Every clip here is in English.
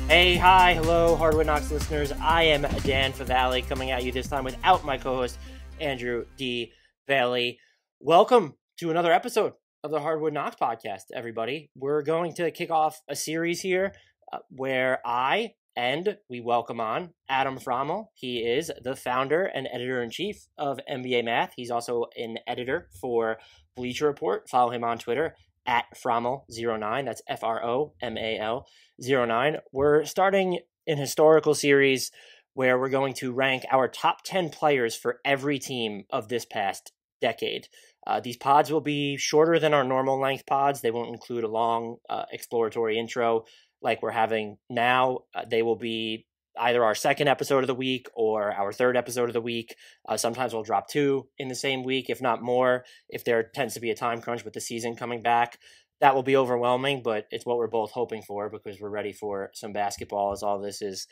Hey, hi, hello, Hardwood Knocks listeners. I am Dan Favale coming at you this time without my co-host, Andrew D. Bailey. Welcome to another episode of the Hardwood Knocks podcast, everybody. We're going to kick off a series here where we welcome on Adam Fromal. He is the founder and editor-in-chief of NBA Math. He's also an editor for Bleacher Report. Follow him on Twitter at Fromal09. That's Fromal 09. We're starting an historical series where we're going to rank our top 10 players for every team of this past decade. These pods will be shorter than our normal length pods. They won't include a long exploratory intro like we're having now. They will be either our second episode of the week or our third episode of the week. Sometimes we'll drop two in the same week, if not more, if there tends to be a time crunch with the season coming back. That will be overwhelming, but it's what we're both hoping for because we're ready for some basketball as all this is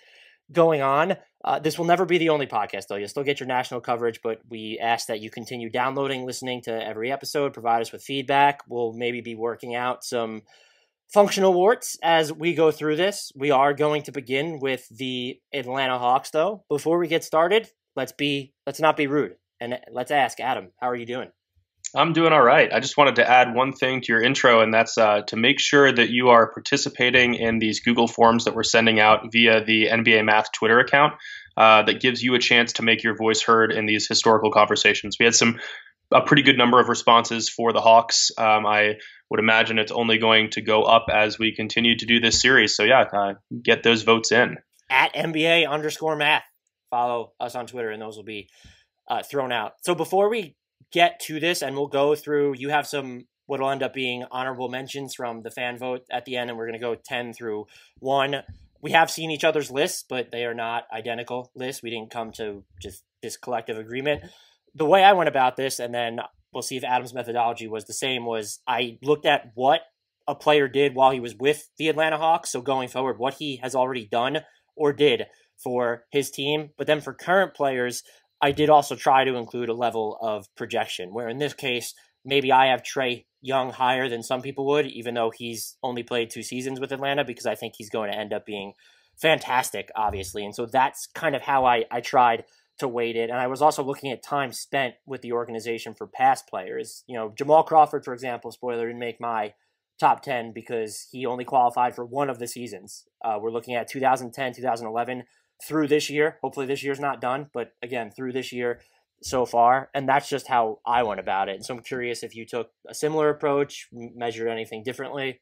going on. This will never be the only podcast, though. You'll still get your national coverage, but we ask that you continue downloading, listening to every episode, provide us with feedback. We'll maybe be working out some functional warts as we go through this. We are going to begin with the Atlanta Hawks, though. Before we get started, let's not be rude, and let's ask Adam, how are you doing? I'm doing all right. I just wanted to add one thing to your intro, and that's to make sure that you are participating in these Google Forms that we're sending out via the NBA Math Twitter account that gives you a chance to make your voice heard in these historical conversations. We had a pretty good number of responses for the Hawks. I would imagine it's only going to go up as we continue to do this series. So get those votes in. At NBA_math. Follow us on Twitter, and those will be thrown out. So before we get to this, and we'll go through, you have some what will end up being honorable mentions from the fan vote at the end, and we're going to go 10 through 1. We have seen each other's lists, but they are not identical lists. We didn't come to just this collective agreement. The way I went about this, and then we'll see if Adam's methodology was the same, was I looked at what a player did while he was with the Atlanta Hawks, so going forward, what he has already done or did for his team. But then for current players, I did also try to include a level of projection, where in this case, maybe I have Trae Young higher than some people would, even though he's only played 2 seasons with Atlanta, because I think he's going to end up being fantastic, obviously. And so that's kind of how I tried to weight it. And I was also looking at time spent with the organization for past players. You know, Jamal Crawford, for example, spoiler, didn't make my top 10 because he only qualified for one of the seasons. We're looking at 2010, 2011, through this year. Hopefully this year's not done, but again, through this year so far. And that's just how I went about it. And so I'm curious if you took a similar approach, measured anything differently.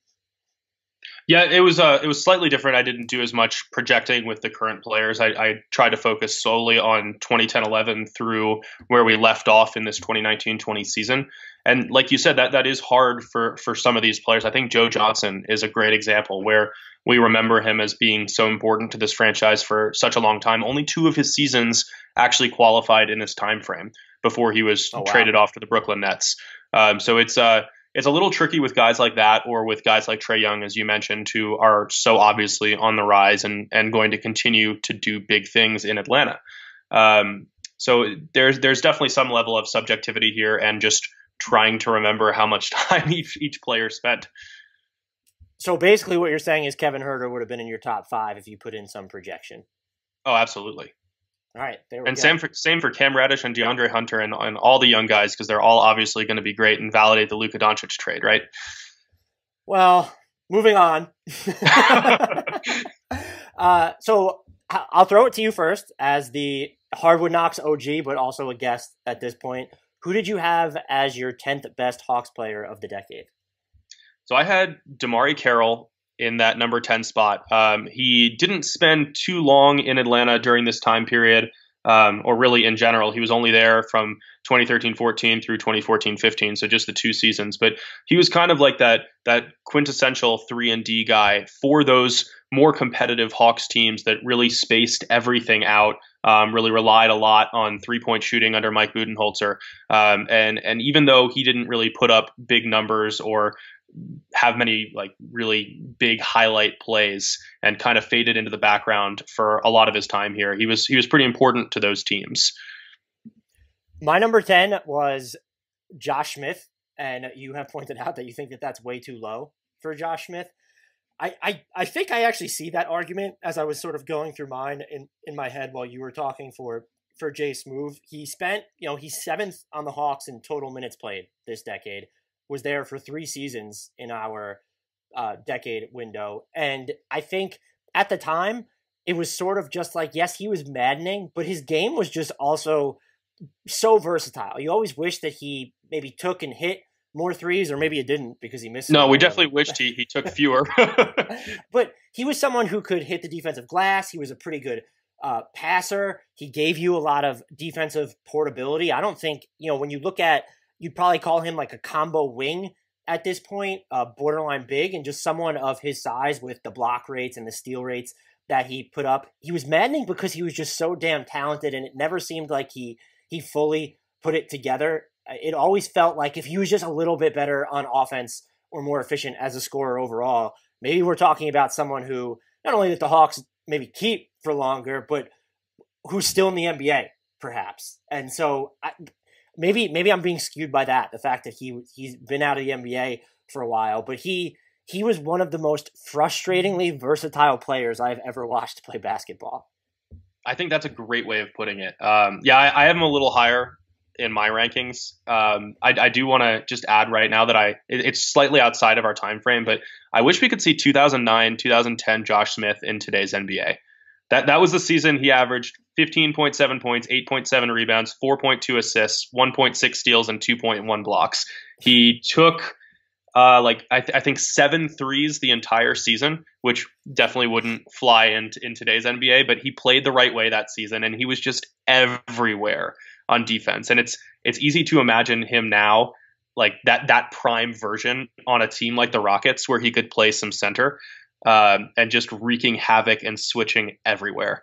Yeah, it was slightly different. I didn't do as much projecting with the current players. I tried to focus solely on 2010-11 through where we left off in this 2019-20 season. And like you said, that is hard for some of these players. I think Joe Johnson is a great example where we remember him as being so important to this franchise for such a long time. Only 2 of his seasons actually qualified in this time frame before he was traded off to the Brooklyn Nets. So it's a little tricky with guys like that, or with guys like Trae Young, as you mentioned, who are so obviously on the rise and going to continue to do big things in Atlanta. So there's definitely some level of subjectivity here, and just trying to remember how much time each player spent. So basically what you're saying is Kevin Huerter would have been in your top 5 if you put in some projection. Oh, absolutely. All right, there we go. And same for Cam Reddish and DeAndre Hunter and all the young guys, because they're all obviously going to be great and validate the Luka Doncic trade, right? Well, moving on. So I'll throw it to you first as the Hardwood Knocks OG, but also a guest at this point. Who did you have as your 10th best Hawks player of the decade? So I had DeMarre Carroll in that number 10 spot. He didn't spend too long in Atlanta during this time period, or really in general. He was only there from 2013-14 through 2014-15, so just the 2 seasons. But he was kind of like that quintessential 3-and-D guy for those more competitive Hawks teams that really spaced everything out, really relied a lot on 3-point shooting under Mike Budenholzer. And even though he didn't really put up big numbers or have many like really big highlight plays, and kind of faded into the background for a lot of his time here, he was pretty important to those teams. My number 10 was Josh Smith, and you have pointed out that you think that that's way too low for Josh Smith. I think I actually see that argument as I was sort of going through mine in my head while you were talking for Jay Smoove. He spent, he's seventh on the Hawks in total minutes played this decade, was there for 3 seasons in our decade window. And I think at the time it was sort of just like, yes, he was maddening, but his game was just also so versatile. You always wish that he maybe took and hit more threes, or maybe it didn't because he missed. No, we definitely wished he took fewer. But he was someone who could hit the defensive glass. He was a pretty good passer. He gave you a lot of defensive portability. I don't think, when you look at, you'd probably call him like a combo wing at this point, borderline big, and just someone of his size with the block rates and the steal rates that he put up. He was maddening because he was just so damn talented, and it never seemed like he fully put it together. It always felt like if he was just a little bit better on offense or more efficient as a scorer overall, maybe we're talking about someone who not only that the Hawks maybe keep for longer, but who's still in the NBA, perhaps. And so maybe I'm being skewed by that, the fact that he's been out of the NBA for a while, but he was one of the most frustratingly versatile players I've ever watched play basketball. I think that's a great way of putting it. I have him a little higher in my rankings. I do want to just add right now that it's slightly outside of our time frame, but I wish we could see 2009, 2010 Josh Smith in today's NBA. That was the season he averaged 15.7 points, 8.7 rebounds, 4.2 assists, 1.6 steals, and 2.1 blocks. He took I think 7 threes the entire season, which definitely wouldn't fly in today's NBA, but he played the right way that season, and he was just everywhere on defense. And it's easy to imagine him now, like that prime version on a team like the Rockets, where he could play some center and just wreaking havoc and switching everywhere.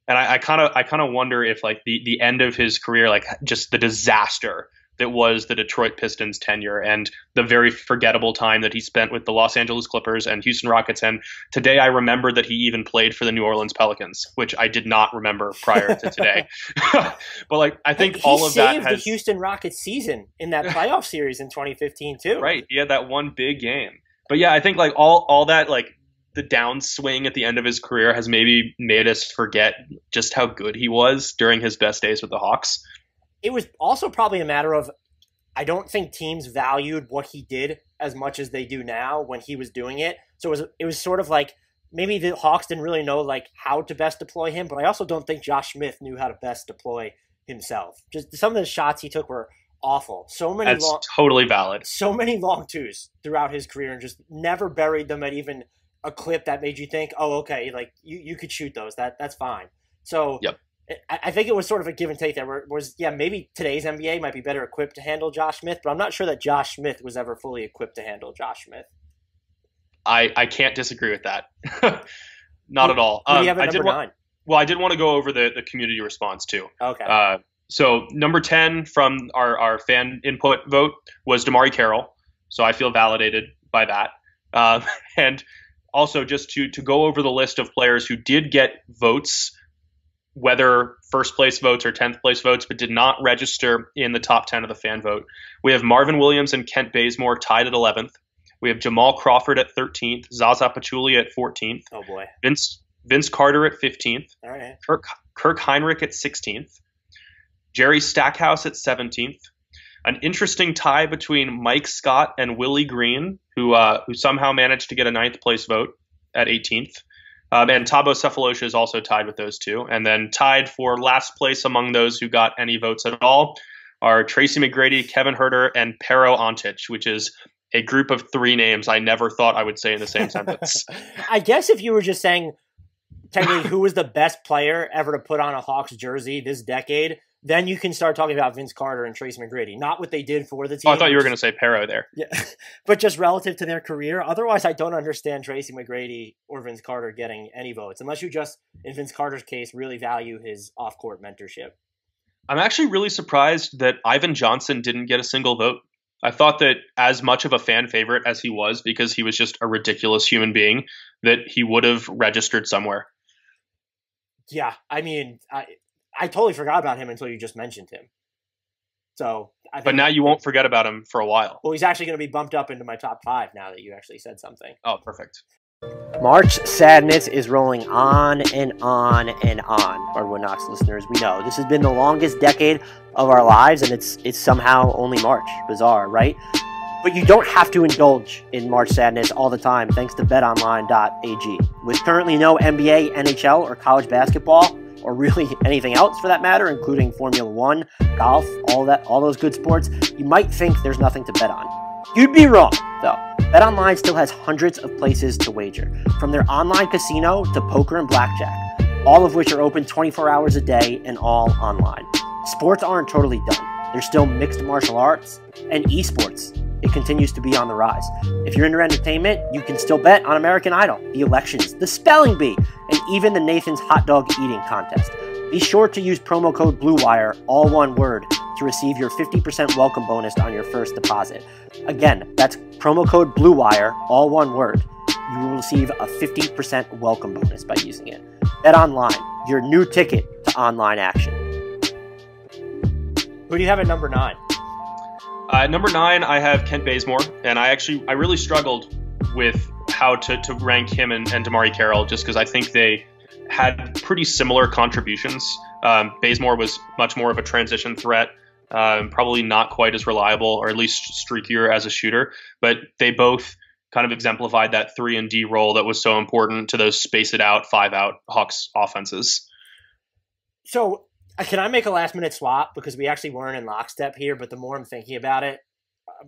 And I kind of wonder if like the end of his career, like just the disaster that was the Detroit Pistons tenure and the very forgettable time that he spent with the Los Angeles Clippers and Houston Rockets. And today I remember that he even played for the New Orleans Pelicans, which I did not remember prior to today. But like, I think all of that has the Houston Rockets season in that playoff series in 2015 too. Right. He had that one big game. But yeah, I think like all that, like the downswing at the end of his career has maybe made us forget just how good he was during his best days with the Hawks. It was also probably a matter of, I don't think teams valued what he did as much as they do now when he was doing it. So it was sort of like maybe the Hawks didn't really know like how to best deploy him, but I also don't think Josh Smith knew how to best deploy himself. Just some of the shots he took were awful. That's totally valid. So many long twos throughout his career, and just never buried them at even a clip that made you think, oh, okay, like you could shoot those. That's fine. So yep. I think it was sort of a give and take there. Maybe today's NBA might be better equipped to handle Josh Smith, but I'm not sure that Josh Smith was ever fully equipped to handle Josh Smith. I can't disagree with that. Not at all. Who do you have at number 9? I did want to go over the community response too. Okay. So number 10 from our fan input vote was Damari Carroll. So I feel validated by that. And also just to go over the list of players who did get votes, whether first place votes or 10th place votes, but did not register in the top 10 of the fan vote. We have Marvin Williams and Kent Bazemore tied at 11th. We have Jamal Crawford at 13th, Zaza Pachulia at 14th. Oh boy. Vince Carter at 15th. All right. Kirk Heinrich at 16th. Jerry Stackhouse at 17th. An interesting tie between Mike Scott and Willie Green, who somehow managed to get a 9th place vote at 18th. And Thabo Sefolosha is also tied with those two. And then tied for last place among those who got any votes at all are Tracy McGrady, Kevin Huerter, and Pero Antic, which is a group of 3 names I never thought I would say in the same sentence. I guess if you were just saying technically who was the best player ever to put on a Hawks jersey this decade, then you can start talking about Vince Carter and Tracy McGrady, not what they did for the team. Oh, I thought you were going to say Pero there. Yeah, but just relative to their career. Otherwise, I don't understand Tracy McGrady or Vince Carter getting any votes, unless you just, in Vince Carter's case, really value his off-court mentorship. I'm actually really surprised that Ivan Johnson didn't get a single vote. I thought that as much of a fan favorite as he was, because he was just a ridiculous human being, that he would have registered somewhere. Yeah, I mean, I totally forgot about him until you just mentioned him. So, but now you won't forget about him for a while. Well, he's actually going to be bumped up into my top 5 now that you actually said something. Oh, perfect. March sadness is rolling on and on and on, Hardwood Knocks listeners. We know this has been the longest decade of our lives, and it's somehow only March. Bizarre, right? But you don't have to indulge in March sadness all the time thanks to betonline.ag. With currently no NBA, NHL, or college basketball, or really anything else for that matter, including Formula One, golf, all those good sports, you might think there's nothing to bet on. You'd be wrong, though. BetOnline still has hundreds of places to wager, from their online casino to poker and blackjack, all of which are open 24 hours a day and all online. Sports aren't totally done. There's still mixed martial arts and esports. It continues to be on the rise. If you're into entertainment, you can still bet on American Idol, the elections, the spelling bee, and even the Nathan's hot dog eating contest. Be sure to use promo code BLUEWIRE, all one word, to receive your 50% welcome bonus on your first deposit. Again, that's promo code BLUEWIRE, all one word. You will receive a 50% welcome bonus by using it. Bet Online, your new ticket to online action. Who do you have at number 9? Number 9, I have Kent Bazemore, and I really struggled with how to rank him and Damari Carroll, just because I think they had pretty similar contributions. Bazemore was much more of a transition threat, probably not quite as reliable, or at least streakier as a shooter, but they both kind of exemplified that 3-and-D role that was so important to those space-it-out, 5-out Hawks offenses. So, can I make a last-minute swap? Because we actually weren't in lockstep here, but the more I'm thinking about it,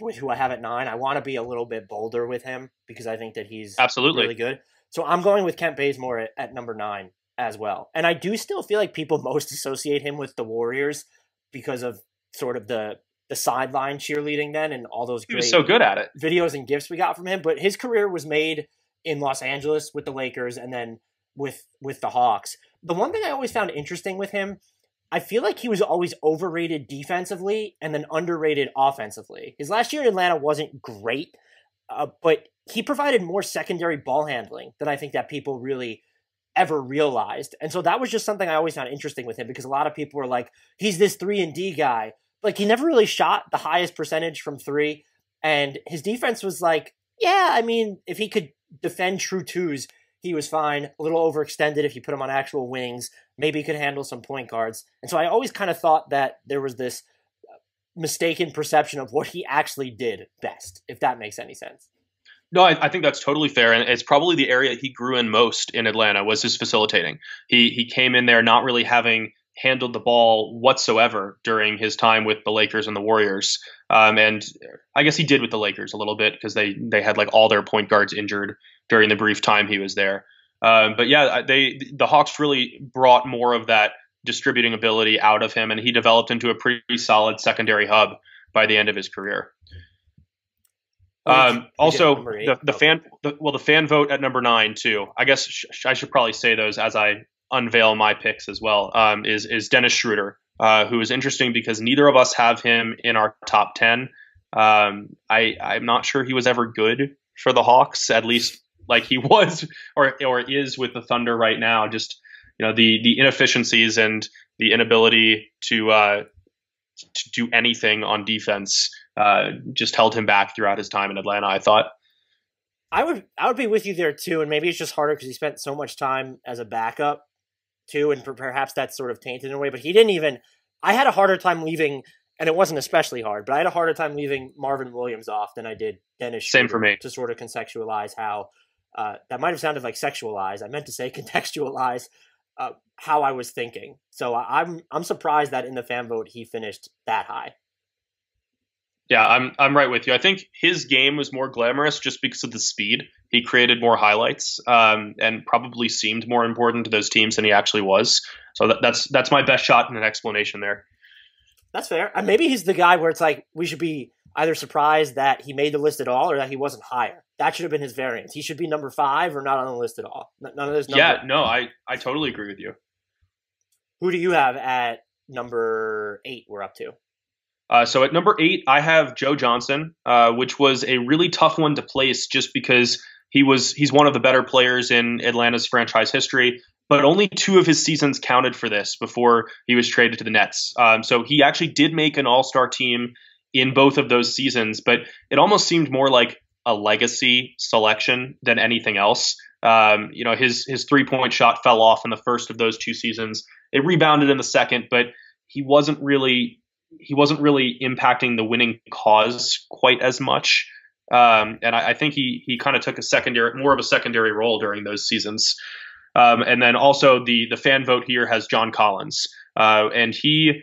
with who I have at 9, I want to be a little bit bolder with him, because I think that he's absolutely really good. So I'm going with Kent Bazemore at number 9 as well. And I do still feel like people most associate him with the Warriors because of sort of the sideline cheerleading then and all those great he was so good at it. videos and gifts we got from him. But his career was made in Los Angeles with the Lakers and then with the Hawks. The one thing I always found interesting with him, I feel like he was always overrated defensively and then underrated offensively. His last year in Atlanta wasn't great, but he provided more secondary ball handling than I think that people really ever realized. And so that was just something I always found interesting with him, because a lot of people were like, he's this 3-and-D guy. Like, he never really shot the highest percentage from 3. And his defense was like, yeah, I mean, if he could defend true twos, he was fine. A little overextended if you put him on actual wings. Maybe he could handle some point guards. And so I always kind of thought that there was this mistaken perception of what he actually did best, if that makes any sense. No, I think that's totally fair, and it's probably the area he grew in most in Atlanta was his facilitating. He came in there not really having handled the ball whatsoever during his time with the Lakers and the Warriors, and I guess he did with the Lakers a little bit because they had like all their point guards injured during the brief time he was there. But yeah, the Hawks really brought more of that distributing ability out of him, and he developed into a pretty solid secondary hub by the end of his career. Also, the fan vote at number 9 too. I guess I should probably say those as I unveil my picks as well. Is Dennis Schroeder, who is interesting because neither of us have him in our top 10. I'm not sure he was ever good for the Hawks, at least like he was or is with the Thunder right now. Just the inefficiencies and the inability to do anything on defense just held him back throughout his time in Atlanta, I thought. I would be with you there too, and maybe it's just harder because he spent so much time as a backup too, and perhaps that's sort of tainted in a way. But he didn't even. I had a harder time leaving, and it wasn't especially hard, but I had a harder time leaving Marvin Williams off than I did Dennis Schroeder. Same for me. To sort of contextualize how that might have sounded like sexualize. I meant to say contextualize how I was thinking. So I'm surprised that in the fan vote he finished that high. Yeah, I'm right with you. I think his game was more glamorous just because of the speed. He created more highlights and probably seemed more important to those teams than he actually was. So that's my best shot in an explanation there. That's fair. And maybe he's the guy where it's like we should be either surprised that he made the list at all or that he wasn't higher. That should have been his variance. He should be number 5 or not on the list at all. None of those numbers. Yeah, no, I totally agree with you. Who do you have at number 8 we're up to? So at number 8, I have Joe Johnson, which was a really tough one to place just because he's one of the better players in Atlanta's franchise history, but only 2 of his seasons counted for this before he was traded to the Nets. So he actually did make an all-star team in both of those seasons, but it almost seemed more like a legacy selection than anything else. His 3-point shot fell off in the first of those 2 seasons. It rebounded in the second, but he wasn't really impacting the winning cause quite as much. And I think he kind of took more of a secondary role during those seasons. And then also the fan vote here has John Collins, and he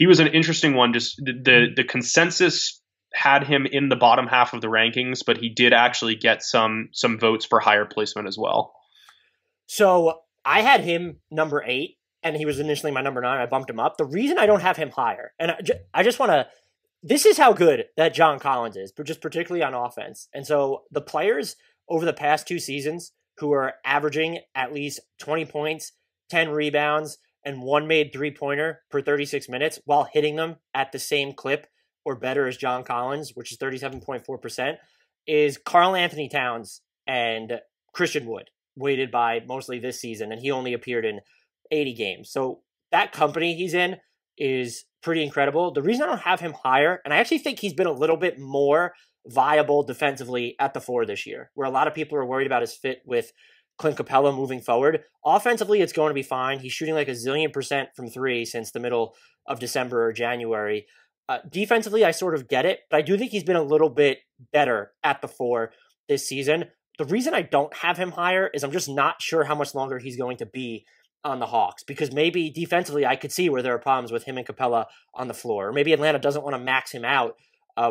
was an interesting one. Just the consensus had him in the bottom half of the rankings, but he did actually get some votes for higher placement as well. So I had him number 8, and he was initially my number 9. I bumped him up. The reason I don't have him higher, and I just want to, this is how good that John Collins is, but just particularly on offense. And so the players over the past 2 seasons who are averaging at least 20 points, 10 rebounds, and 1 made 3-pointer per 36 minutes while hitting them at the same clip or better as John Collins, which is 37.4%, is Karl Anthony Towns and Christian Wood, weighted by mostly this season, and he only appeared in 80 games. So that company he's in is pretty incredible. The reason I don't have him higher, and I actually think he's been a little bit more viable defensively at the 4 this year, where a lot of people are worried about his fit with Clint Capella moving forward. Offensively, it's going to be fine. He's shooting like a zillion % from 3 since the middle of December or January. Defensively, I sort of get it, but I do think he's been a little bit better at the 4 this season. The reason I don't have him higher is I'm just not sure how much longer he's going to be on the Hawks, because maybe defensively I could see where there are problems with him and Capella on the floor. Or maybe Atlanta doesn't want to max him out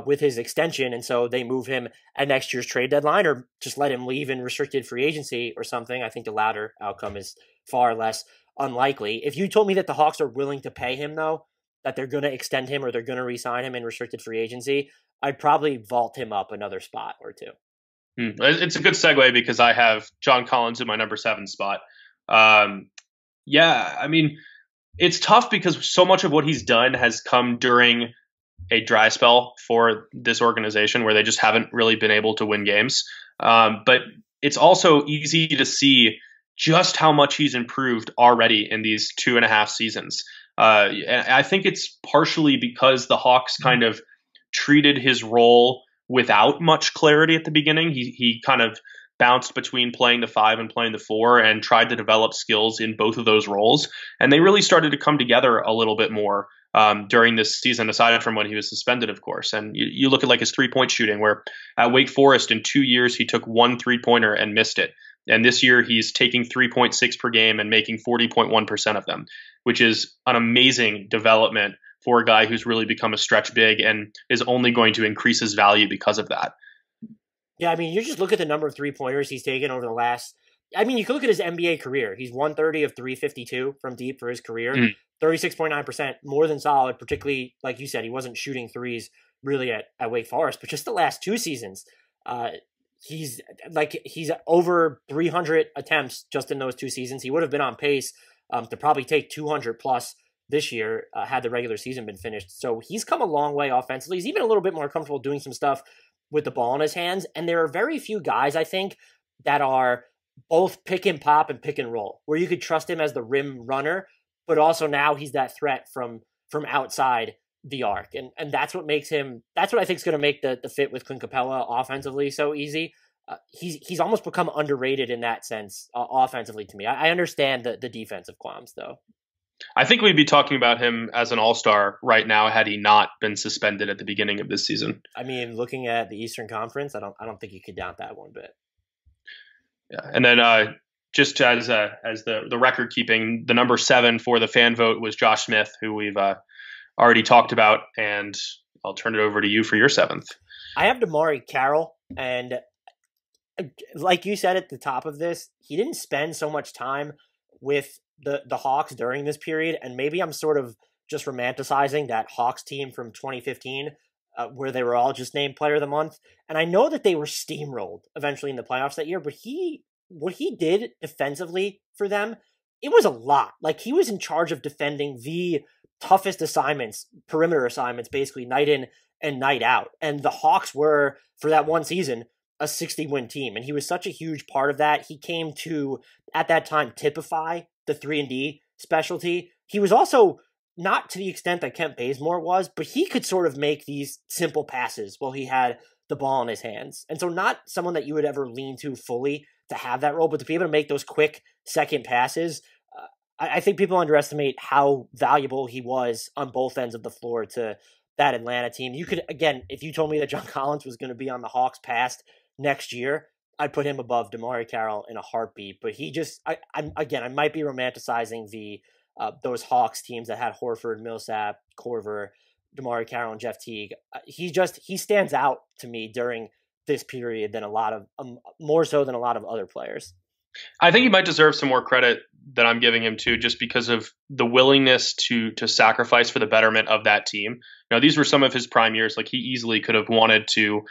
with his extension, and so they move him at next year's trade deadline or just let him leave in restricted free agency or something. I think the latter outcome is far less unlikely. If you told me that the Hawks are willing to pay him, though, that they're going to extend him or they're going to re-sign him in restricted free agency, I'd probably vault him up another spot or 2. It's a good segue because I have John Collins in my number 7 spot. Yeah, I mean, it's tough because so much of what he's done has come during a dry spell for this organization where they just haven't really been able to win games. But it's also easy to see just how much he's improved already in these 2.5 seasons. And I think it's partially because the Hawks kind of treated his role without much clarity at the beginning. He kind of bounced between playing the 5 and playing the 4 and tried to develop skills in both of those roles. And they really started to come together a little bit more during this season, aside from when he was suspended, of course. And you look at like his 3-point shooting, where at Wake Forest in 2 years, he took 1 3-pointer and missed it. And this year he's taking 3.6 per game and making 40.1% of them, which is an amazing development for a guy who's really become a stretch big and is only going to increase his value because of that. Yeah, I mean, you just look at the number of 3-pointers he's taken over the last, I mean, you can look at his NBA career. He's 130 of 352 from deep for his career, 36.9%, more than solid, particularly, like you said, he wasn't shooting threes really at Wake Forest, but just the last 2 seasons, he's over 300 attempts just in those 2 seasons. He would have been on pace to probably take 200 plus this year had the regular season been finished. So he's come a long way offensively. He's even a little bit more comfortable doing some stuff with the ball in his hands. And there are very few guys, I think, that are both pick and pop and pick and roll, where you could trust him as the rim runner, but also now he's that threat from outside the arc. And that's what makes him, that's what I think is going to make the fit with Clint Capella offensively so easy. He's almost become underrated in that sense offensively to me. I understand the defensive qualms, though. I think we'd be talking about him as an all-star right now had he not been suspended at the beginning of this season. I mean, looking at the Eastern Conference, I don't think you could doubt that one bit. Yeah, and then just as the record keeping, the number 7 for the fan vote was Josh Smith, who we've already talked about, and I'll turn it over to you for your 7th. I have Damari Carroll, and like you said at the top of this, he didn't spend so much time with the Hawks during this period, and maybe I'm sort of just romanticizing that Hawks team from 2015 where they were all just named player of the month. And I know that they were steamrolled eventually in the playoffs that year, but what he did defensively for them, it was a lot. Like, he was in charge of defending the toughest assignments, perimeter assignments, basically night in and night out. And the Hawks were, for that one season, a 60-win team. And he was such a huge part of that. He came to, at that time, typify the 3-and-D specialty. He was also, not to the extent that Kent Bazemore was, but he could sort of make these simple passes while he had the ball in his hands. And so not someone that you would ever lean to fully to have that role, but to be able to make those quick second passes. I think people underestimate how valuable he was on both ends of the floor to that Atlanta team. You could, again, if you told me that John Collins was going to be on the Hawks past next year, I'd put him above DeMarre Carroll in a heartbeat. But he just, I might be romanticizing the those Hawks teams that had Horford, Millsap, Korver, DeMarre Carroll, and Jeff Teague. He stands out to me during this period than a lot of more so than a lot of other players. I think he might deserve some more credit than I'm giving him to, just because of the willingness to sacrifice for the betterment of that team. Now, these were some of his prime years. Like, he easily could have wanted to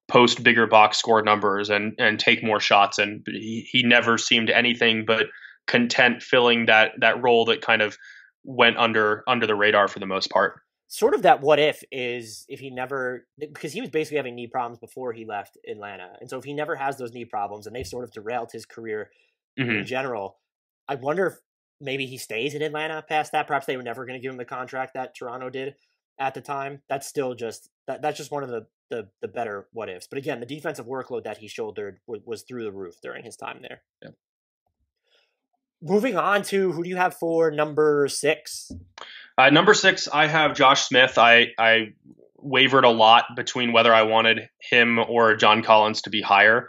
post bigger box score numbers and take more shots, and he never seemed anything but content filling that role that kind of went under the radar for the most part. Sort of that what if is if he never, because he was basically having knee problems before he left Atlanta. And so if he never has those knee problems and they've sort of derailed his career in general, I wonder if maybe he stays in Atlanta past that. Perhaps they were never going to give him the contract that Toronto did at the time. That's still just, that's just one of the better what ifs. But again, the defensive workload that he shouldered was through the roof during his time there. Yeah. Moving on to, who do you have for number 6? Number 6, I have Josh Smith. I wavered a lot between whether I wanted him or John Collins to be higher.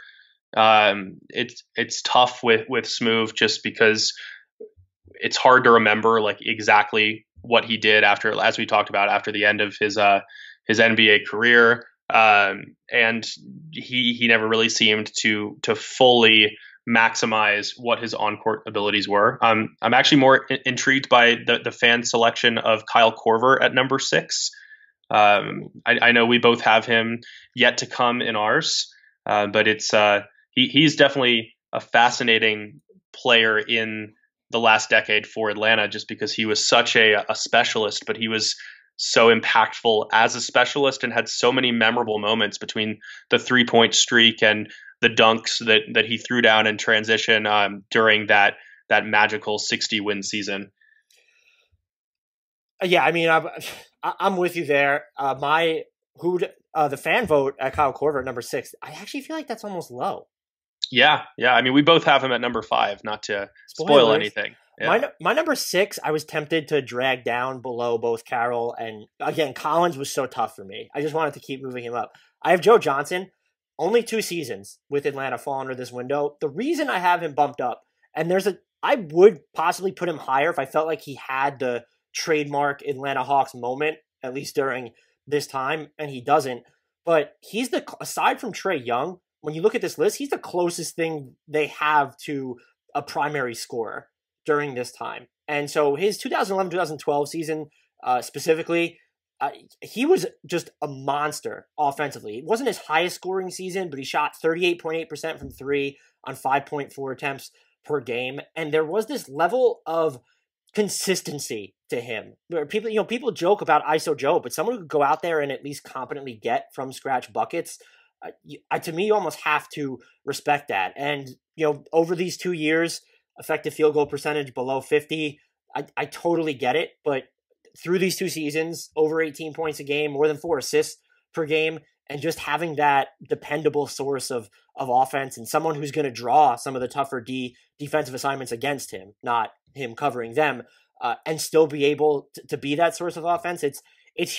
It's tough with Smoove, just because it's hard to remember like exactly what he did after, as we talked about, after the end of his NBA career. And he never really seemed to fully maximize what his on-court abilities were. I'm actually more intrigued by the fan selection of Kyle Korver at number 6. I know we both have him yet to come in ours, but he's definitely a fascinating player in the last decade for Atlanta, just because he was such a specialist, but he was so impactful as a specialist and had so many memorable moments between the 3-point streak and the dunks that he threw down in transition during that magical 60-win season. Yeah, I mean, I'm with you there. The fan vote at Kyle Korver at number 6, I actually feel like that's almost low. Yeah. I mean, we both have him at number 5, not to spoil anything. Yeah. My number 6, I was tempted to drag down below both Carroll and, again, Collins was so tough for me. I just wanted to keep moving him up. I have Joe Johnson. Only 2 seasons with Atlanta fall under this window. The reason I have him bumped up, and I would possibly put him higher if I felt like he had the trademark Atlanta Hawks moment, at least during this time, and he doesn't. But he's aside from Trae Young, when you look at this list, he's the closest thing they have to a primary scorer during this time. And so his 2011-2012 season specifically, he was just a monster offensively. It wasn't his highest scoring season, but he shot 38.8% from 3 on 5.4 attempts per game. And there was this level of consistency to him. Where people joke about ISO Joe, but someone who could go out there and at least competently get from scratch buckets, to me, you almost have to respect that. And, over these 2 years, effective field goal percentage below 50, I totally get it. But through these 2 seasons, over 18 points a game, more than 4 assists per game, and just having that dependable source of offense and someone who's going to draw some of the tougher defensive assignments against him, not him covering them, and still be able to be that source of offense, it's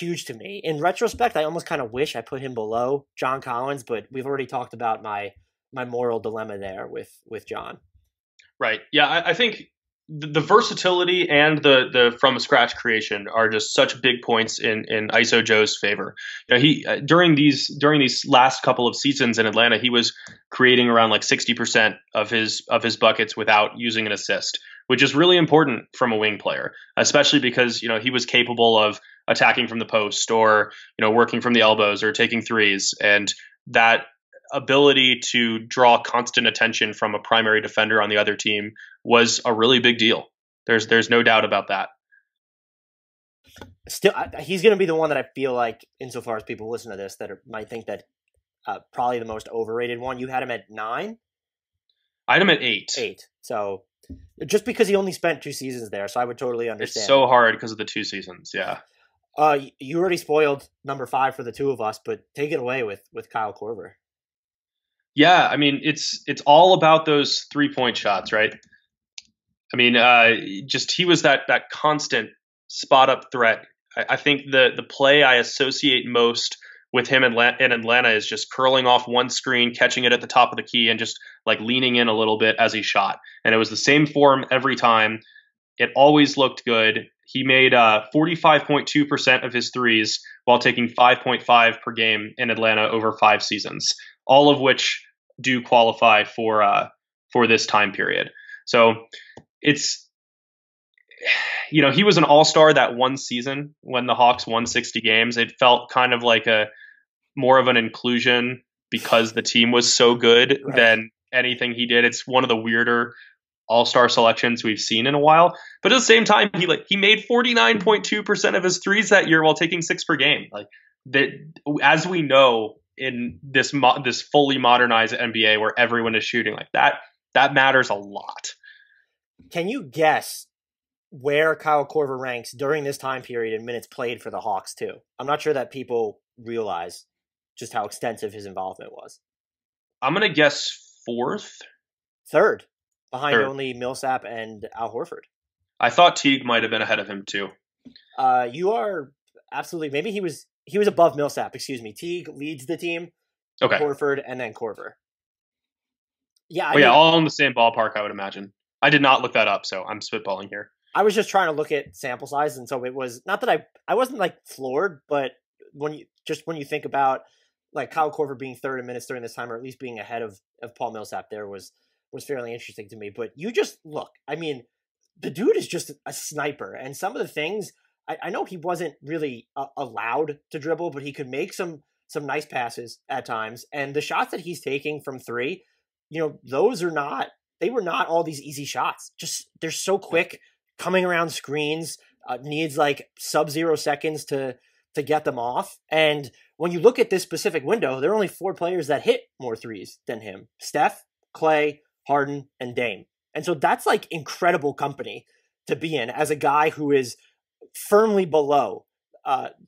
huge to me. In retrospect, I almost kind of wish I put him below John Collins, but we've already talked about my moral dilemma there with John. Right. Yeah, I think the versatility and the from scratch creation are just such big points in ISO Joe's favor. He during these last couple of seasons in Atlanta, he was creating around like 60% of his buckets without using an assist, which is really important from a wing player, especially because he was capable of attacking from the post or working from the elbows or taking threes, and that ability to draw constant attention from a primary defender on the other team was a really big deal. There's no doubt about that. Still, he's going to be the one that I feel like, insofar as people listen to this, that might think that probably the most overrated one. You had him at 9? I had him at 8. 8. So just because he only spent 2 seasons there, so I would totally understand. It's so hard because of the 2 seasons, yeah. You already spoiled number 5 for the two of us, but take it away with Kyle Korver. Yeah, I mean it's all about those 3-point shots, right? I mean, just he was that constant spot up threat. I think the play I associate most with him in Atlanta is just curling off one screen, catching it at the top of the key, and just like leaning in a little bit as he shot. And it was the same form every time. It always looked good. He made 45.2% of his threes while taking 5.5 per game in Atlanta over 5 seasons, all of which do qualify for this time period. So it's, he was an all-star that one season when the Hawks won 60 games. It felt kind of like a more of an inclusion because the team was so good than anything he did. It's one of the weirder all-star selections we've seen in a while. But at the same time, he made 49.2% of his threes that year while taking 6 per game. Like that, as we know in this fully modernized NBA where everyone is shooting like that matters a lot. Can you guess where Kyle Korver ranks during this time period in minutes played for the Hawks too? I'm not sure that people realize just how extensive his involvement was. I'm going to guess 4th. 3rd, behind only Millsap and Al Horford. I thought Teague might have been ahead of him too. You are absolutely, maybe he was above Millsap, excuse me. Teague leads the team. Okay. Horford and then Korver. Yeah. All in the same ballpark, I would imagine. I did not look that up, so I'm spitballing here. I was just trying to look at sample size, and so it was not that I wasn't like floored, but when you think about like Kyle Korver being 3rd in minutes during this time, or at least being ahead of Paul Millsap, there was fairly interesting to me. But you just look, I mean, the dude is just a sniper, and some of the things I know he wasn't really allowed to dribble, but he could make some nice passes at times, and the shots that he's taking from 3, they were not all these easy shots. Just they're so quick, coming around screens, needs like sub-0 seconds to get them off. And when you look at this specific window, there are only 4 players that hit more threes than him: Steph, Clay, Harden, and Dame. And so that's like incredible company to be in as a guy who is firmly below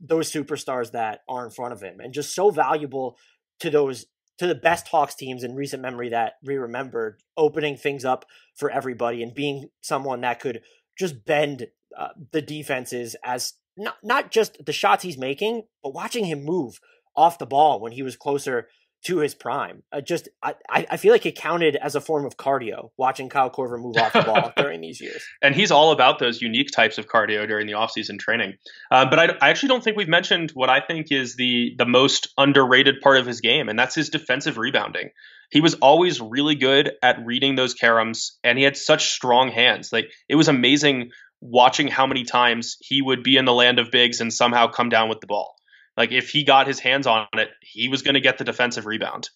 those superstars that are in front of him, and just so valuable to the best Hawks teams in recent memory that we remembered, opening things up for everybody and being someone that could just bend the defenses as not just the shots he's making, but watching him move off the ball when he was closer to his prime. I feel like it counted as a form of cardio, watching Kyle Korver move off the ball during these years. And he's all about those unique types of cardio during the offseason training. But I actually don't think we've mentioned what I think is the most underrated part of his game, and that's his defensive rebounding. He was always really good at reading those caroms, and he had such strong hands. Like, it was amazing watching how many times he would be in the land of bigs and somehow come down with the ball. Like, if he got his hands on it, he was going to get the defensive rebound.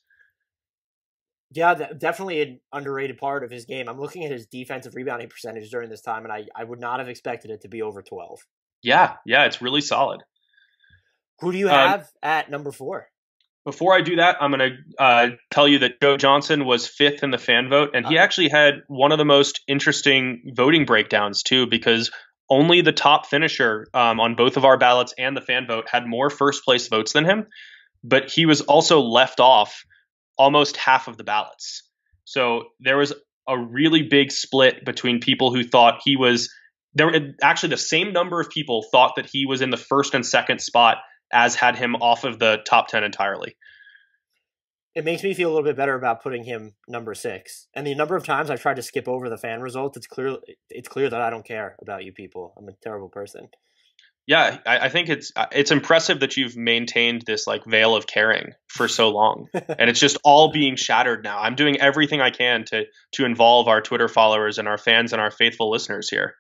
Yeah, definitely an underrated part of his game. I'm looking at his defensive rebounding percentage during this time, and I would not have expected it to be over 12. Yeah, it's really solid. Who do you have at number 4? Before I do that, I'm going to tell you that Joe Johnson was 5th in the fan vote, and he actually had one of the most interesting voting breakdowns, too, because only the top finisher on both of our ballots and the fan vote had more first-place votes than him, but he was also left off almost half of the ballots. So there was a really big split between people who thought he was – there were actually the same number of people thought that he was in the first and second spot as had him off of the top 10 entirely. It makes me feel a little bit better about putting him number 6. And the number of times I've tried to skip over the fan results, it's clear that I don't care about you people. I'm a terrible person. Yeah, I think it's impressive that you've maintained this like veil of caring for so long, and it's just all being shattered now. I'm doing everything I can to involve our Twitter followers and our fans and our faithful listeners here.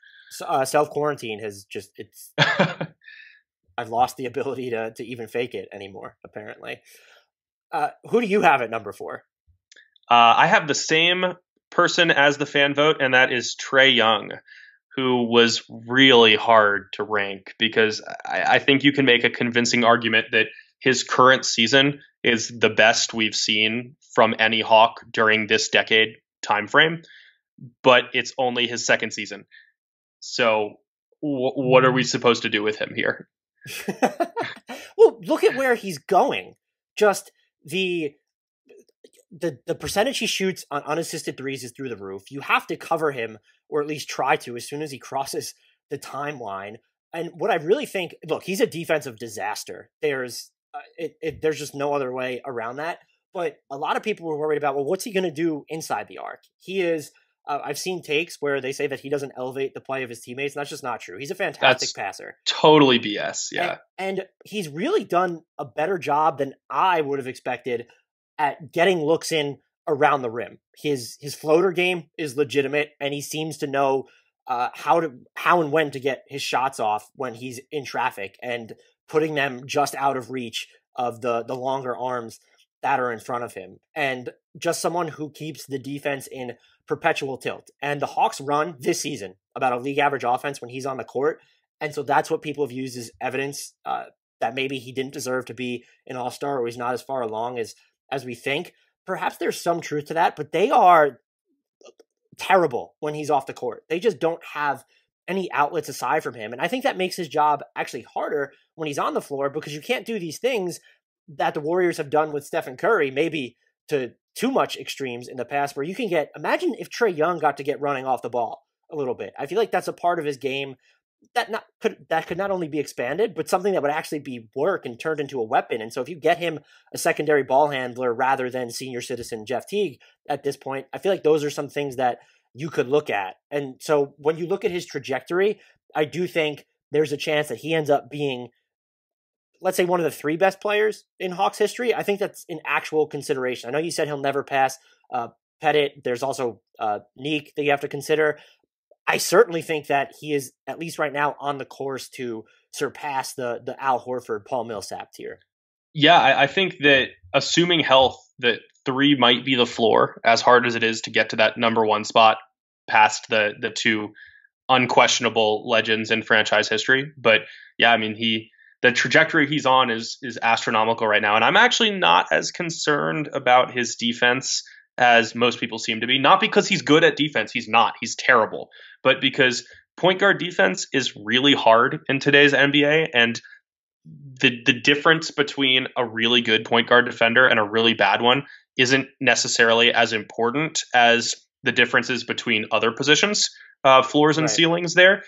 Self-quarantine has just I've lost the ability to even fake it anymore, apparently. Who do you have at number 4? I have the same person as the fan vote, and that is Trae Young, who was really hard to rank because I think you can make a convincing argument that his current season is the best we've seen from any Hawk during this decade timeframe, but it's only his second season. So what are we supposed to do with him here? Well, look at where he's going. Just the percentage he shoots on unassisted threes is through the roof. You have to cover him, or at least try to, as soon as he crosses the timeline. And what I really think, look, he's a defensive disaster. There's just no other way around that. But a lot of people were worried about, well, what's he going to do inside the arc? He is. I've seen takes where they say that he doesn't elevate the play of his teammates, and that's just not true. He's a fantastic passer. Totally BS, yeah. And he's really done a better job than I would have expected at getting looks in around the rim. His floater game is legitimate, and he seems to know how and when to get his shots off when he's in traffic and putting them just out of reach of the longer arms that are in front of him. And just someone who keeps the defense in perpetual tilt. And the Hawks run this season about a league average offense when he's on the court. And so that's what people have used as evidence that maybe he didn't deserve to be an all-star, or he's not as far along as we think. Perhaps there's some truth to that, but they are terrible when he's off the court. They just don't have any outlets aside from him. And I think that makes his job actually harder when he's on the floor, because you can't do these things that the Warriors have done with Stephen Curry, maybe to too much extremes in the past, where you can imagine if Trae Young got to get running off the ball a little bit. I feel like that's a part of his game that could not only be expanded, but something that would actually be work and turned into a weapon. And so if you get him a secondary ball handler rather than senior citizen Jeff Teague at this point, I feel like those are some things that you could look at. And so when you look at his trajectory, I do think there's a chance that he ends up being, let's say, one of the 3 best players in Hawks history. I think that's an actual consideration. I know you said he'll never pass Pettit. There's also Neek that you have to consider. I certainly think that he is, at least right now, on the course to surpass the Al Horford, Paul Millsap tier. Yeah, I think that assuming health, that 3 might be the floor, as hard as it is to get to that number 1 spot past the 2 unquestionable legends in franchise history. But yeah, I mean, the trajectory he's on is astronomical right now. And I'm actually not as concerned about his defense as most people seem to be. Not because he's good at defense. He's not. He's terrible. But because point guard defense is really hard in today's NBA. And the difference between a really good point guard defender and a really bad one isn't necessarily as important as the differences between other positions, floors and ceilings there.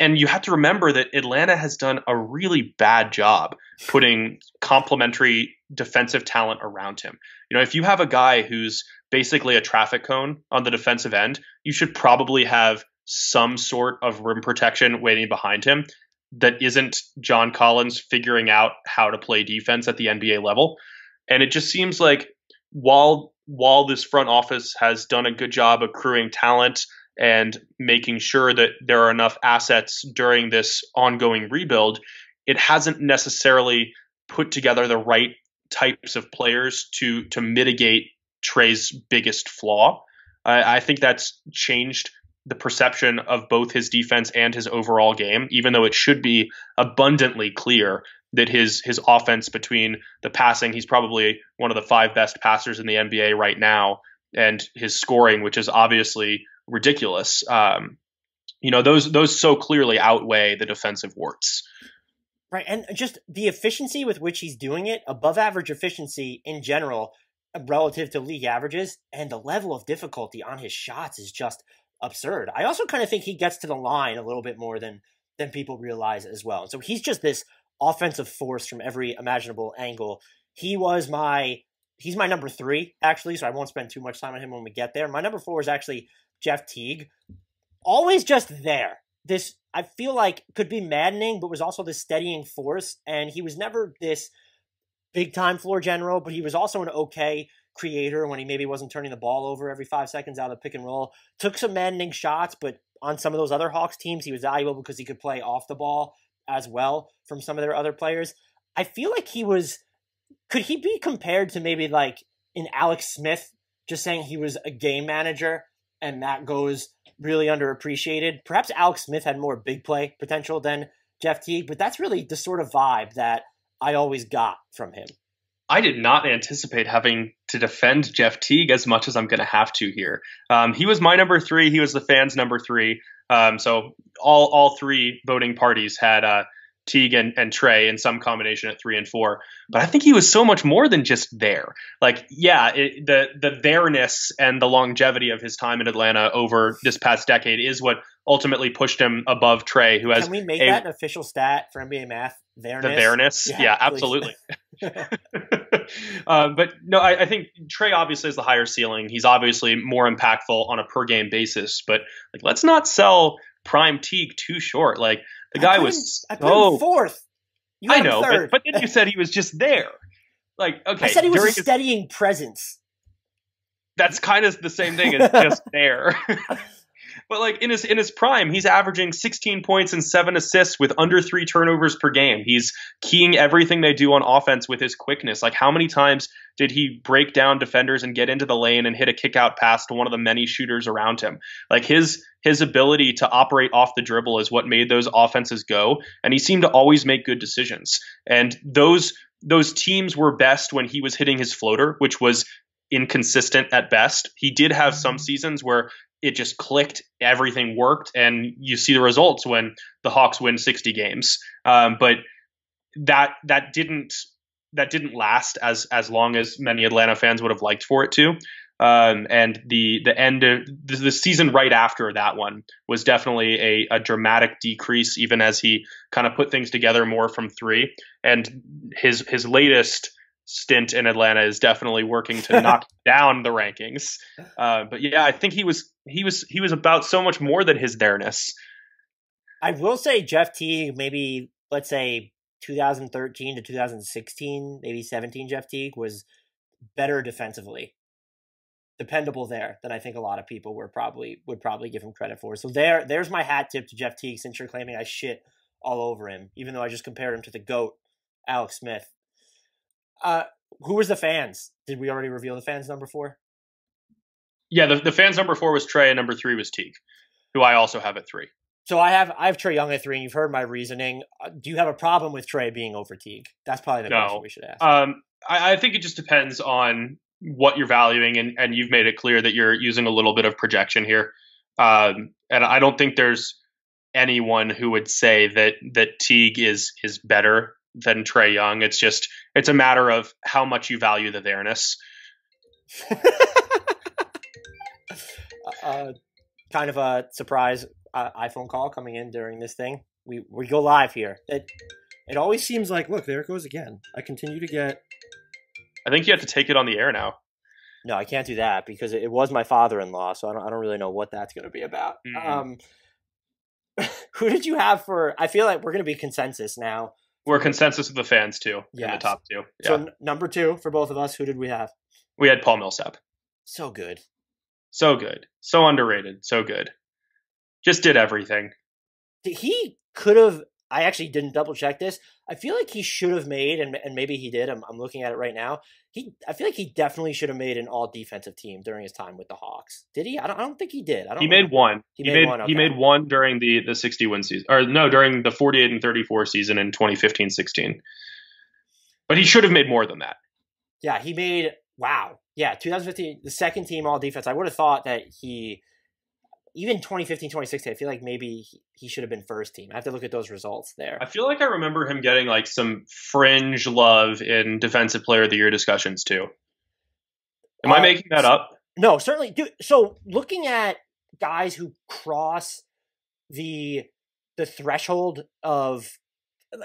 And you have to remember that Atlanta has done a really bad job putting complementary defensive talent around him. You know, if you have a guy who's basically a traffic cone on the defensive end, you should probably have some sort of rim protection waiting behind him that isn't John Collins figuring out how to play defense at the NBA level. And it just seems like while this front office has done a good job accruing talent and making sure that there are enough assets during this ongoing rebuild, it hasn't necessarily put together the right types of players to mitigate Trae's biggest flaw. I think that's changed the perception of both his defense and his overall game, even though it should be abundantly clear that his offense, between the passing, he's probably one of the 5 best passers in the NBA right now, and his scoring, which is obviously ridiculous. Those so clearly outweigh the defensive warts. Right, and just the efficiency with which he's doing it, above average efficiency in general relative to league averages, and the level of difficulty on his shots is just absurd. I also kind of think he gets to the line a little bit more than people realize as well. So he's just this offensive force from every imaginable angle. He's my number 3, actually, so I won't spend too much time on him when we get there. My number 4 is actually Jeff Teague. Always just there. This, I feel like, could be maddening, but was also this steadying force. And he was never this big-time floor general, but he was also an okay creator when he maybe wasn't turning the ball over every 5 seconds out of the pick and roll. Took some maddening shots, but on some of those other Hawks teams, he was valuable because he could play off the ball as well from some of their other players. I feel like could he be compared to maybe like an Alex Smith, just saying he was a game manager and that goes really underappreciated? Perhaps Alex Smith had more big play potential than Jeff Teague, but that's really the sort of vibe that I always got from him. I did not anticipate having to defend Jeff Teague as much as I'm going to have to here. He was my number 3. He was the fans' number 3. So all 3 voting parties had Teague and Trey in some combination at 3 and 4. But I think he was so much more than just there. Like, yeah, the there-ness and the longevity of his time in Atlanta over this past decade is what ultimately pushed him above Trey, who has. Can we make that an official stat for NBA math? There-ness? The there-ness? Yeah, absolutely. But no, I think Trey obviously has the higher ceiling. He's obviously more impactful on a per-game basis. But like, let's not sell prime Teague too short. Like, the guy was I put him fourth. I know, but then you said he was just there. Like, okay. I said he was a steadying presence. That's kind of the same thing as just there. But like in his prime, he's averaging 16 points and 7 assists with under 3 turnovers per game. He's keying everything they do on offense with his quickness. Like, how many times did he break down defenders and get into the lane and hit a kick out pass to one of the many shooters around him? Like, his ability to operate off the dribble is what made those offenses go. And he seemed to always make good decisions. And those teams were best when he was hitting his floater, which was inconsistent at best. He did have some seasons where it just clicked, everything worked, and you see the results when the Hawks win 60 games. But that didn't last as long as many Atlanta fans would have liked for it to. And the end of the season right after that one was definitely a dramatic decrease, even as he kind of put things together more from 3. And his latest stint in Atlanta is definitely working to knock down the rankings. But yeah, I think he was about so much more than his there-ness. I will say Jeff Teague, maybe let's say 2013 to 2016, maybe 17 Jeff Teague was better defensively. Dependable there than I think a lot of people would probably give him credit for. So there's my hat tip to Jeff Teague, since you're claiming I shit all over him, even though I just compared him to the GOAT, Alex Smith. Who was the fans? Did we already reveal the fans number 4? Yeah, the fans number 4 was Trey and number 3 was Teague, who I also have at 3. So I have Trey Young at 3, and you've heard my reasoning. Do you have a problem with Trey being over Teague? That's probably the question we should ask. I think it just depends on what you're valuing, and you've made it clear that you're using a little bit of projection here. And I don't think there's anyone who would say that Teague is better than Trey Young. It's a matter of how much you value the there-ness. Kind of a surprise iPhone call coming in during this thing. We go live here. It always seems like, look, there it goes again. I continue to get. I think you have to take it on the air now. No, I can't do that because it was my father-in-law, so I don't really know what that's going to be about. Mm-hmm. Who did you have for? I feel like we're going to be consensus now. We're consensus of the fans too. Yes. In the top 2. Yeah. So number 2 for both of us. Who did we have? We had Paul Millsap. So good. So good. So underrated. So good. Just did everything. He could have. I actually didn't double check this. I feel like he should have made, and maybe he did. I'm looking at it right now. I feel like he definitely should have made an all defensive team during his time with the Hawks. Did he? I don't think he did. He made one. He made one. Okay. He made one during the 61 season, or no, during the 48 and 34 season in 2015-16. But he should have made more than that. Yeah, he made. Wow. Yeah, 2015, the second team all defense. I would have thought that even 2015, 2016, I feel like maybe he should have been first team. I have to look at those results there. I feel like I remember him getting like some fringe love in Defensive Player of the Year discussions too. Am I making that up? No, certainly. Dude, so looking at guys who cross the threshold of,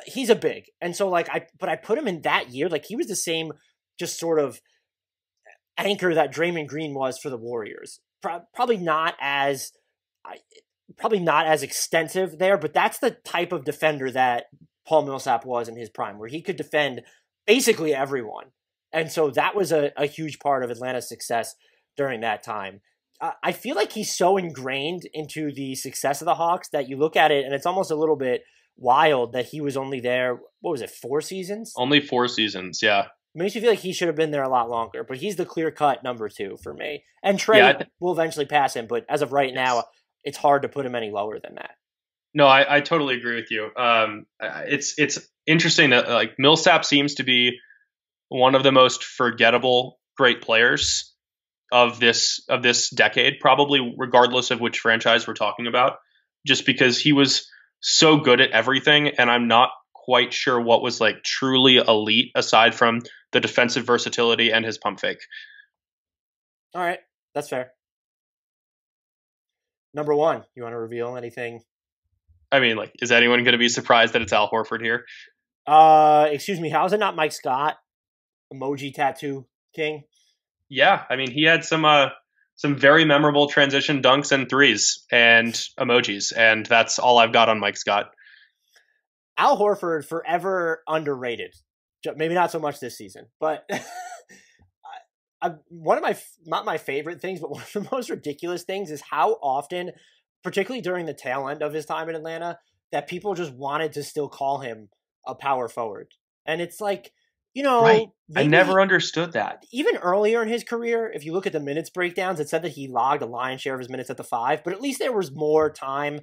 he's a big, and so like I put him in that year. Like, he was the same, just sort of anchor that Draymond Green was for the Warriors. Probably not as extensive there, but that's the type of defender that Paul Millsap was in his prime, where he could defend basically everyone. And so that was a huge part of Atlanta's success during that time. I feel like he's so ingrained into the success of the Hawks that you look at it and it's almost a little bit wild that he was only there, 4 seasons? Only 4 seasons, yeah. Makes you feel like he should have been there a lot longer, but he's the clear-cut number 2 for me. And Trey will eventually pass him, but as of right now, it's hard to put him any lower than that. No, I totally agree with you. It's interesting that like Millsap seems to be one of the most forgettable great players of this decade, probably regardless of which franchise we're talking about, just because he was so good at everything, and I'm not quite sure what was like truly elite aside from the defensive versatility and his pump fake. All right, that's fair. Number one, you want to reveal anything? I mean, like, is anyone going to be surprised that it's Al Horford here? Excuse me, how is it not Mike Scott, emoji tattoo king? Yeah, I mean, he had some very memorable transition dunks and threes and emojis, and that's all I've got on Mike Scott. Al Horford, forever underrated. Maybe not so much this season, but one of my, not my favorite things, but one of the most ridiculous things is how often, particularly during the tail end of his time in Atlanta, that people just wanted to still call him a power forward. And it's like, you know, right. I never understood that. Even earlier in his career, if you look at the minutes breakdowns, it said that he logged a lion's share of his minutes at the 5, but at least there was more time,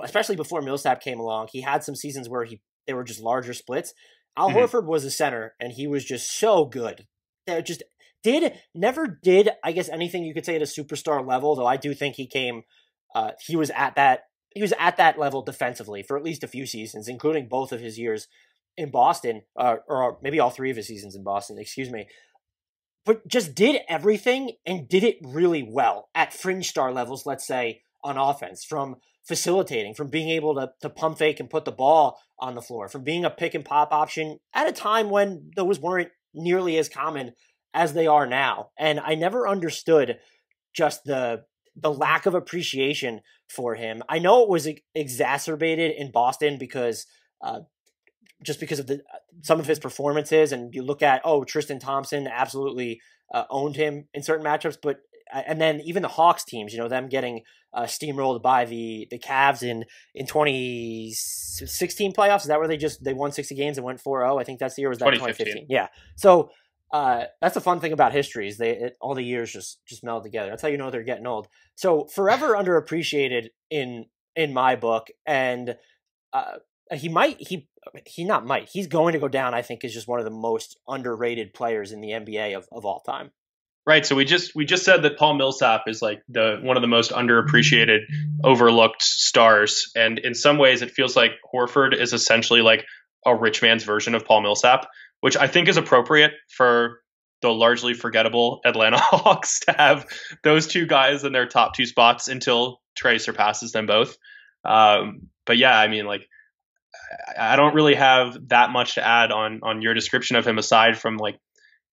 especially before Millsap came along. He had some seasons where they were just larger splits. Al Horford was a center, and he was just so good. Never did, I guess, anything you could say at a superstar level, though I do think he was at that level defensively for at least a few seasons, including both of his years in Boston, or maybe all 3 of his seasons in Boston, excuse me. But just did everything and did it really well at fringe star levels, let's say, on offense, from facilitating, from being able to pump fake and put the ball on the floor, from being a pick and pop option at a time when those weren't nearly as common as they are now. And I never understood just the lack of appreciation for him. I know it was exacerbated in Boston because of some of his performances, and you look at, Tristan Thompson absolutely owned him in certain matchups, and then even the Hawks teams, them getting steamrolled by the Cavs in 2016 playoffs. Is that where they won 60 games and went 4-0? I think that's the year. Was that 2015? Yeah. So that's the fun thing about history is all the years just meld together. That's how you know they're getting old. So forever underappreciated in my book, and he's going to go down, I think, as just one of the most underrated players in the NBA of all time. Right. So we just said that Paul Millsap is like one of the most underappreciated, overlooked stars. And in some ways it feels like Horford is essentially like a rich man's version of Paul Millsap, which I think is appropriate for the largely forgettable Atlanta Hawks to have those two guys in their top 2 spots until Trey surpasses them both. But yeah, I mean, like, I don't really have that much to add on your description of him, aside from, like,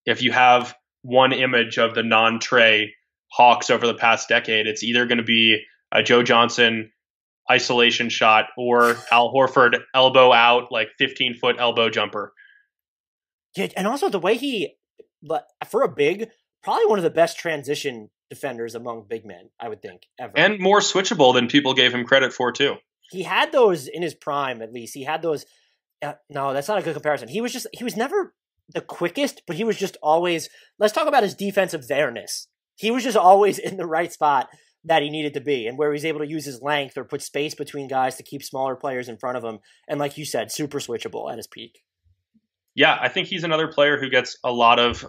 if you have one image of the non-Trey Hawks over the past decade, it's either going to be a Joe Johnson isolation shot or Al Horford elbow out, like 15-foot elbow jumper. Yeah, and also the way for a big, probably one of the best transition defenders among big men, I would think, ever. And more switchable than people gave him credit for, too. He had those in his prime, at least. He had those. No, that's not a good comparison. He was never the quickest, but he was just always, let's talk about his defensive there-ness. He was just always in the right spot that he needed to be, and where he's able to use his length or put space between guys to keep smaller players in front of him. And like you said, super switchable at his peak. Yeah, I think he's another player who gets a lot of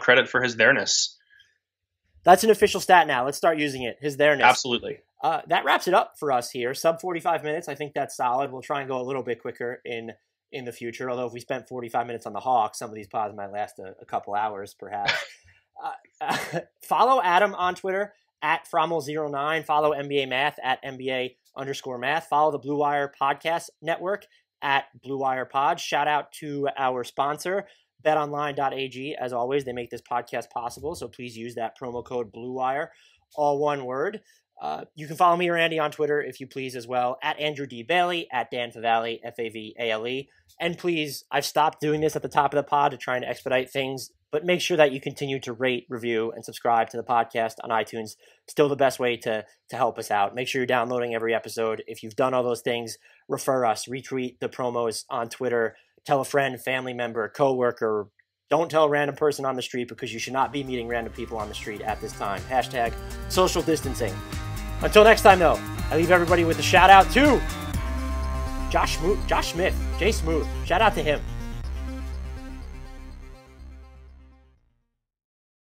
credit for his there-ness. That's an official stat now. Let's start using it. His there-ness. Absolutely. That wraps it up for us here. Sub 45 minutes. I think that's solid. We'll try and go a little bit quicker in the future. Although if we spent 45 minutes on the Hawks, some of these pods might last a couple hours, perhaps. Follow Adam on Twitter at Fromal09. Follow NBA Math at NBA_math. Follow the Blue Wire Podcast Network at Blue Wire Pod. Shout out to our sponsor, betonline.ag. As always, they make this podcast possible, so please use that promo code BlueWire, all one word. You can follow me or Andy on Twitter, if you please, as well, at Andrew D. Bailey, at Dan Favale, Favale. And please, I've stopped doing this at the top of the pod to try and expedite things, but make sure that you continue to rate, review, and subscribe to the podcast on iTunes. Still the best way to help us out. Make sure you're downloading every episode. If you've done all those things, refer us, retweet the promos on Twitter, tell a friend, family member, coworker. Don't tell a random person on the street, because you should not be meeting random people on the street at this time. Hashtag social distancing. Until next time, though, I leave everybody with a shout out to Josh Smith, Jay Smooth. Shout out to him.